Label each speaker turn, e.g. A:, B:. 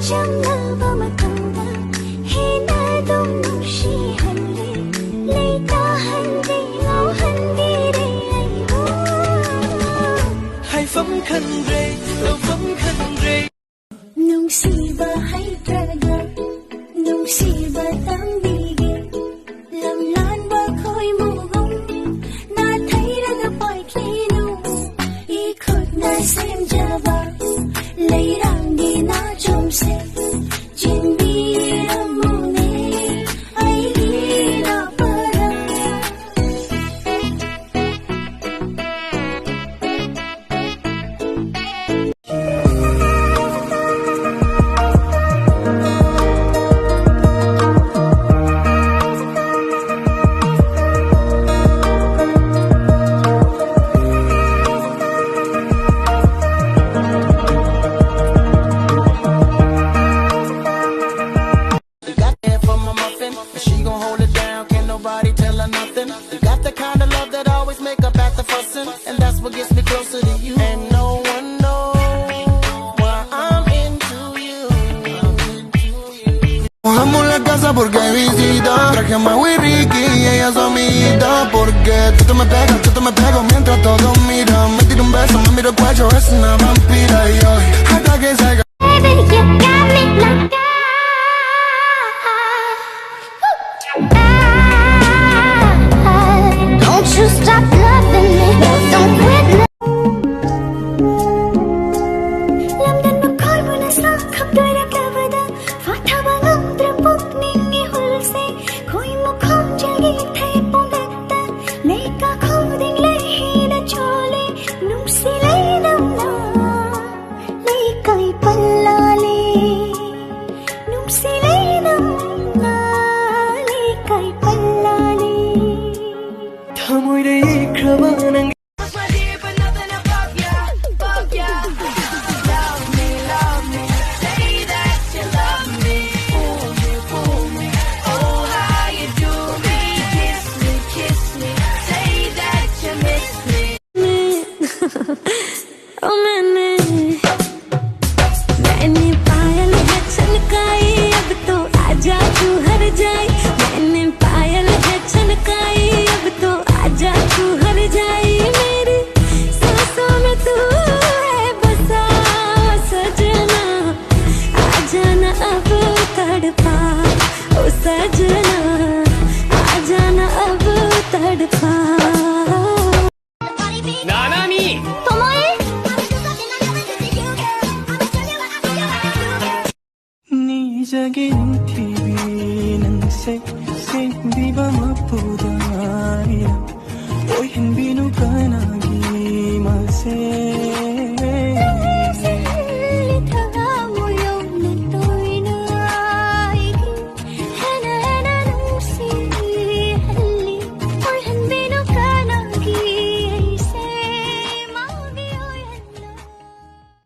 A: ꯆꯝꯂꯕ ꯃꯇꯝꯗ ꯍꯦꯟꯅ ꯑꯗꯨꯝ ꯅꯨꯡꯁꯤꯍꯜꯂꯦ ꯂꯩꯇꯥꯍꯟꯗꯦ ꯉꯥꯎꯍꯟꯕꯤꯔꯦ ꯑꯩꯕꯨ
B: ꯍꯥꯏꯐꯝ ꯈꯪꯗ꯭ꯔꯦ ꯇꯧꯐꯝ ꯈꯪꯗ꯭ꯔꯦ
A: ꯅꯨꯡꯁꯤꯕ ꯍꯩꯇ꯭ꯔꯒ ꯅꯨꯡꯁꯤꯕ ꯇꯝꯕꯤꯒꯦ ꯂꯝꯂꯥꯟꯕ ꯈꯣꯏꯃꯨꯒꯨꯝ ꯅꯥꯊꯩꯔꯒ ꯄꯥꯏꯈꯤꯅꯨ 이ꯈꯨꯠꯅ ꯁꯦꯝꯖꯕ ꯂꯩꯔꯥꯡꯒꯤ ꯅꯥꯆꯣꯝꯁꯦ ꯆꯤꯟꯕꯤꯔꯝꯃꯨꯅꯦ ꯑꯩꯒꯤ ꯂꯥꯞꯄꯔ
B: And that's what gets me closer to you. And no one knows why I'm into you. Mojamos la casa porque visita. Traje a Mau y Ricky y ella es amiguita. Porque tú te me pego mientras todos miran. Me tiro un beso, me miro el cuello, es una vampira. Y hoy, hasta que salga.
A: Baby, you got me like don't you stop loving me, don't quit me. lamdan makoy mo na sa kapdoy na kabada fatabang amdra putningi hulse koi mo khom jalgi thai pongata leka khoding lehi na chole numsi leidam na lekai pallale numsi leidam na lekai pallale
B: Thamoyre ikraba nang
A: ओ मैंने पायल है छनकाई अब तो आजा तू हर जाए मैंने पायल है छनकाई अब तो आजा तू हर जाए मेरी सांसों में तू है बसा सजना आजा ना अब तड़पा ओ सजना आजा ना अब तड़पा
B: 나나미 네 작은 TV는 색, 색, 비바 맛보다